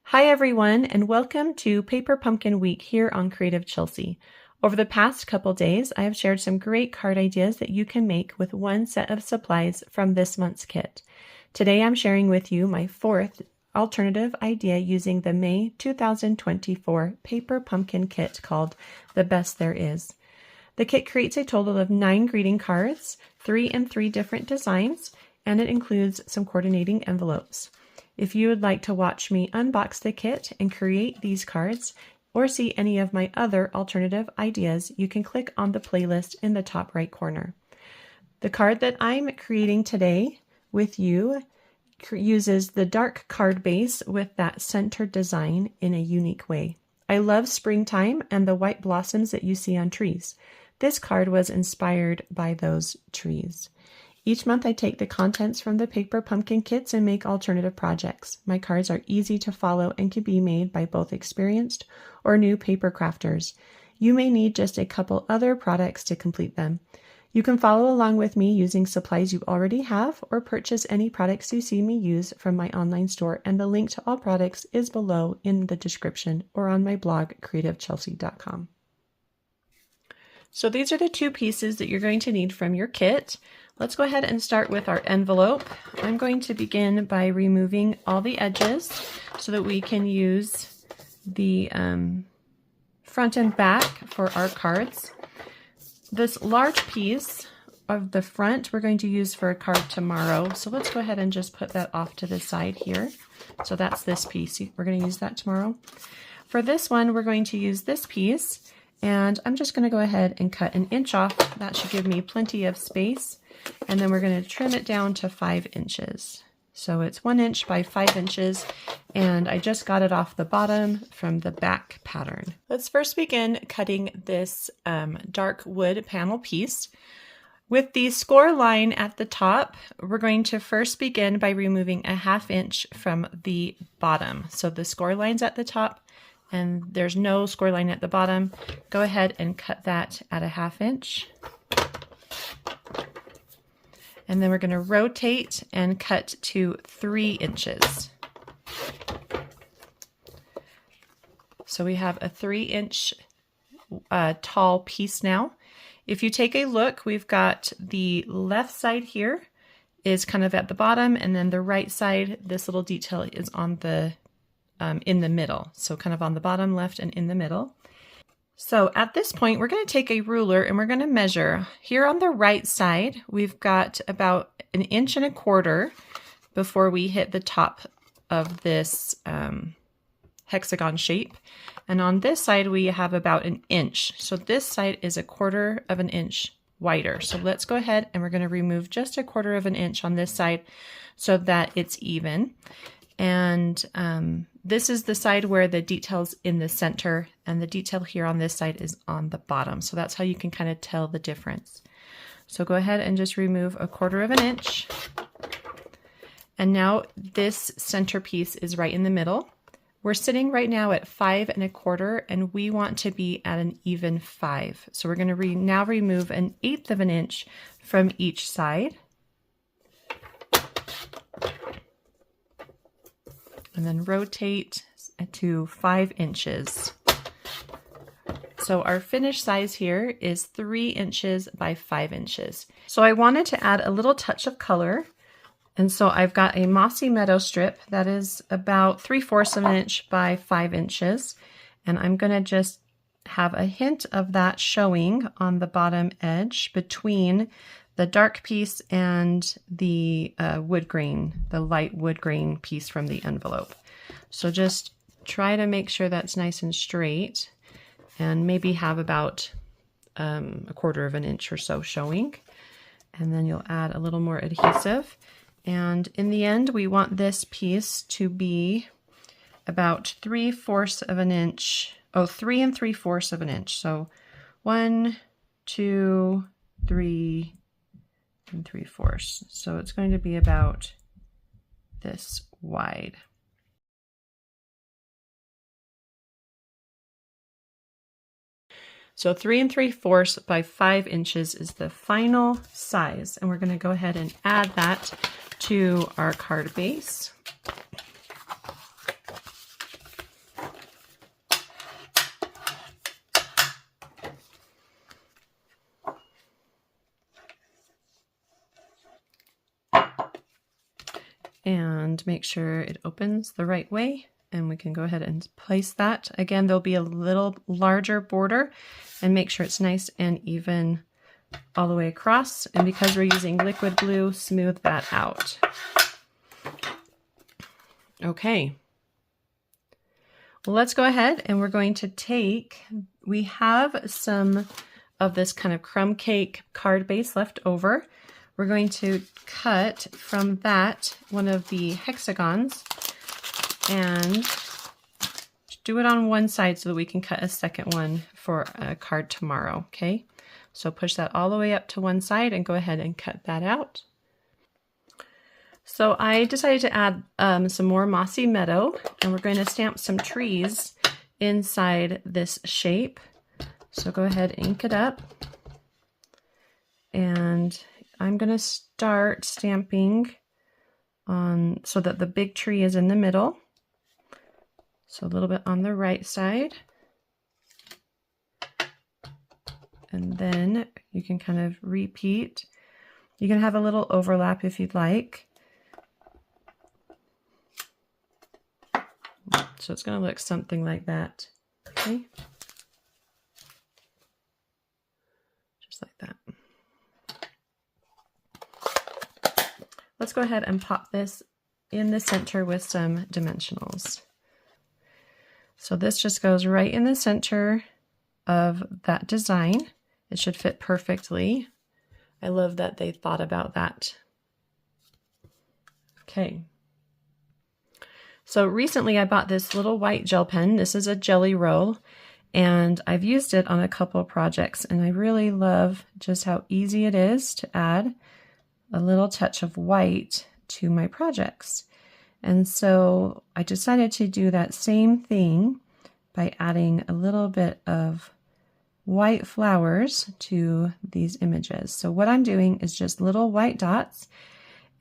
Hi everyone, and welcome to Paper Pumpkin Week here on Creative Chelsey. Over the past couple days, I have shared some great card ideas that you can make with one set of supplies from this month's kit. Today I'm sharing with you my fourth alternative idea using the May 2024 Paper Pumpkin Kit called The Best There Is. The kit creates a total of 9 greeting cards, 3 in 3 different designs, and it includes some coordinating envelopes. If you would like to watch me unbox the kit and create these cards, or see any of my other alternative ideas, you can click on the playlist in the top right corner. The card that I'm creating today with you uses the dark card base with that centered design in a unique way. I love springtime and the white blossoms that you see on trees. This card was inspired by those trees. Each month I take the contents from the Paper Pumpkin kits and make alternative projects. My cards are easy to follow and can be made by both experienced or new paper crafters. You may need just a couple other products to complete them. You can follow along with me using supplies you already have or purchase any products you see me use from my online store, and the link to all products is below in the description or on my blog creativechelsey.com. So these are the 2 pieces that you're going to need from your kit. Let's go ahead and start with our envelope. I'm going to begin by removing all the edges so that we can use the front and back for our cards. This large piece of the front we're going to use for a card tomorrow. So let's go ahead and just put that off to the side here. So that's this piece. We're going to use that tomorrow. For this one, we're going to use this piece. And I'm just going to go ahead and cut 1 inch off. That should give me plenty of space. And then we're going to trim it down to 5 inches. So it's 1 inch by 5 inches, and I just got it off the bottom from the back pattern. Let's first begin cutting this dark wood panel piece. With the score line at the top, we're going to first begin by removing 1/2 inch from the bottom. So the score line's at the top, and there's no score line at the bottom. Go ahead and cut that at 1/2 inch. And then we're going to rotate and cut to 3 inches. So we have a 3 inch tall piece now. If you take a look, we've got the left side here is kind of at the bottom, and then the right side, this little detail is on the in the middle. So kind of on the bottom left and in the middle. So at this point, we're going to take a ruler and we're going to measure. Here on the right side, we've got about 1.25 inches before we hit the top of this hexagon shape. And on this side, we have about 1 inch. So this side is 1/4 inch wider. So let's go ahead and we're going to remove just 1/4 inch on this side so that it's even. And this is the side where the detail's in the center, and the detail here on this side is on the bottom. So that's how you can kind of tell the difference. So go ahead and just remove 1/4 inch. And now this center piece is right in the middle. We're sitting right now at 5 1/4, and we want to be at an even 5. So we're going to now remove 1/8 inch from each side. And then rotate to 5 inches. So our finished size here is 3 inches by 5 inches. So I wanted to add a little touch of color. And so I've got a mossy meadow strip that is about 3/4 inch by 5 inches. And I'm going to just have a hint of that showing on the bottom edge between the dark piece and the wood grain, the light wood grain piece from the envelope. So just try to make sure that's nice and straight, and maybe have about 1/4 inch or so showing. And then you'll add a little more adhesive. And in the end, we want this piece to be about 3/4 inch, 3 3/4 inch. So 1, 2, 3, 3/4. So it's going to be about this wide. So 3 3/4 by 5 inches is the final size, and we're going to go ahead and add that to our card base. and make sure it opens the right way. And we can go ahead and place that. Again, there'll be a little larger border, and make sure it's nice and even all the way across. And because we're using liquid glue, smooth that out. Okay. Well, let's go ahead and we're going to take, we have some of this kind of crumb cake card base left over. We're going to cut from that one of the hexagons and do it on one side so that we can cut a second one for a card tomorrow, okay? So push that all the way up to one side and go ahead and cut that out. So I decided to add some more mossy meadow, and we're going to stamp some trees inside this shape. So go ahead, ink it up. And I'm going to start stamping on so that the big tree is in the middle. So a little bit on the right side. And then you can kind of repeat. You can have a little overlap if you'd like. So it's going to look something like that. Okay. Just like that. Let's go ahead and pop this in the center with some dimensionals. So this just goes right in the center of that design. It should fit perfectly. I love that they thought about that. Okay. So recently I bought this little white gel pen. This is a Jelly Roll, and I've used it on a couple of projects, and I really love just how easy it is to add a little touch of white to my projects. And so I decided to do that same thing by adding a little bit of white flowers to these images. So what I'm doing is just little white dots,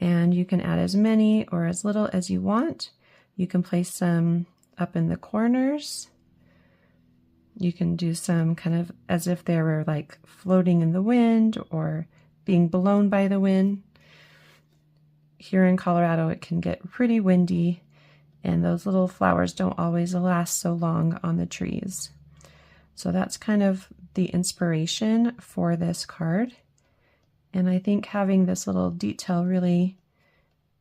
and you can add as many or as little as you want. You can place some up in the corners. You can do some kind of as if they were like floating in the wind or being blown by the wind. Here in Colorado, it can get pretty windy, and those little flowers don't always last so long on the trees. So that's kind of the inspiration for this card. And I think having this little detail really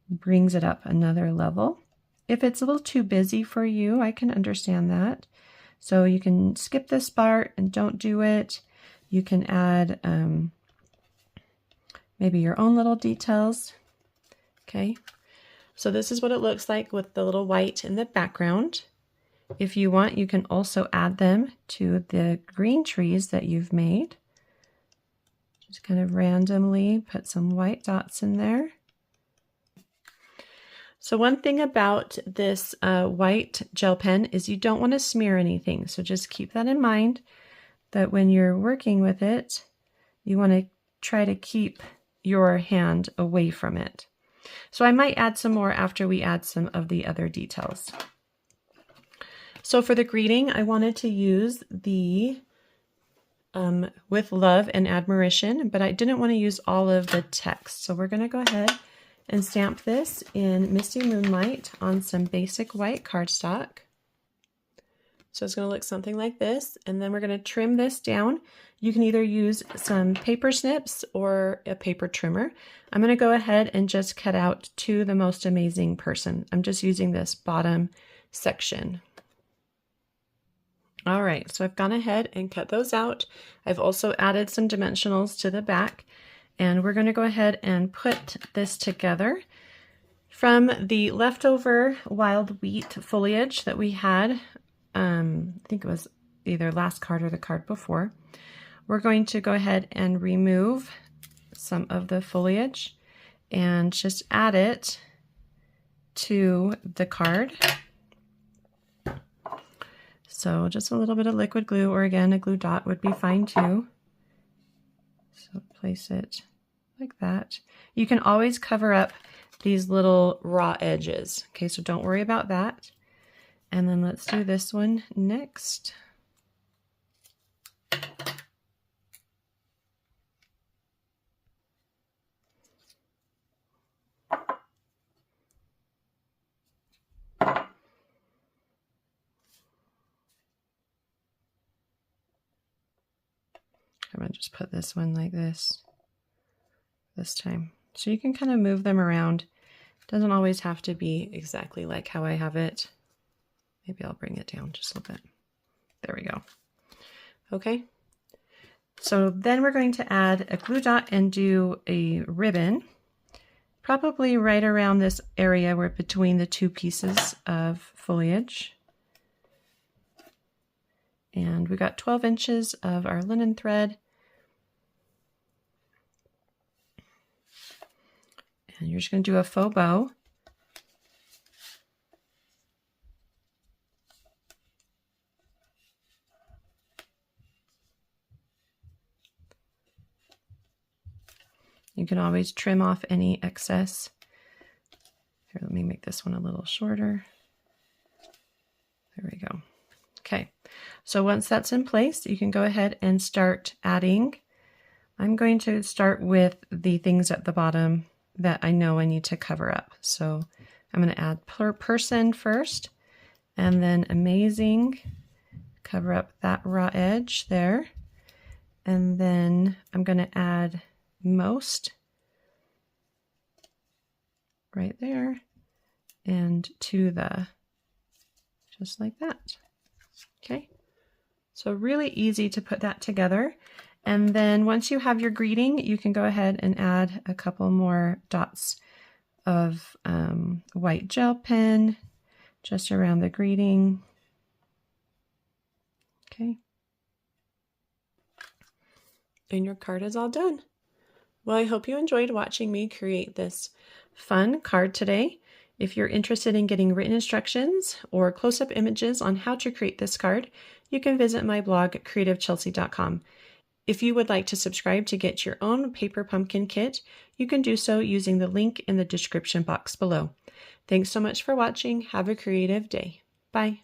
brings it up another level. If it's a little too busy for you, I can understand that. So you can skip this part and don't do it. You can add maybe your own little details. Okay, so this is what it looks like with the little white in the background. If you want, you can also add them to the green trees that you've made. Just kind of randomly put some white dots in there. So one thing about this white gel pen is you don't want to smear anything. So just keep that in mind, that when you're working with it, you want to try to keep your hand away from it. So I might add some more after we add some of the other details. So for the greeting, I wanted to use the with love and admiration, but I didn't want to use all of the text. So we're going to go ahead and stamp this in Misty Moonlight on some basic white cardstock. So it's going to look something like this, and then we're going to trim this down. You can either use some paper snips or a paper trimmer. I'm going to go ahead and just cut out To the Most Amazing Person. I'm just using this bottom section. All right, so I've gone ahead and cut those out. I've also added some dimensionals to the back. And we're going to go ahead and put this together from the leftover wild wheat foliage that we had. I think it was either last card or the card before. We're going to go ahead and remove some of the foliage and just add it to the card. So just a little bit of liquid glue, or again, a glue dot would be fine too. So place it like that. You can always cover up these little raw edges. Okay, so don't worry about that. And then let's do this one next. I'm going to just put this one like this time. So you can kind of move them around. It doesn't always have to be exactly like how I have it. Maybe I'll bring it down just a little bit. There we go. Okay. So then we're going to add a glue dot and do a ribbon, probably right around this area where between the two pieces of foliage. And we got 12 inches of our linen thread. And you're just going to do a faux bow. You can always trim off any excess. Here, let me make this one a little shorter. There we go. Okay, so once that's in place, you can go ahead and start adding. I'm going to start with the things at the bottom that I know I need to cover up. So I'm going to add person first, and then amazing, cover up that raw edge there. And then I'm going to add most right there and to the, just like that. Okay, so really easy to put that together. And then once you have your greeting, you can go ahead and add a couple more dots of white gel pen just around the greeting. Okay. And your card is all done. Well, I hope you enjoyed watching me create this fun card today. If you're interested in getting written instructions or close-up images on how to create this card, you can visit my blog, creativechelsey.com. If you would like to subscribe to get your own paper pumpkin kit, you can do so using the link in the description box below. Thanks so much for watching. Have a creative day. Bye.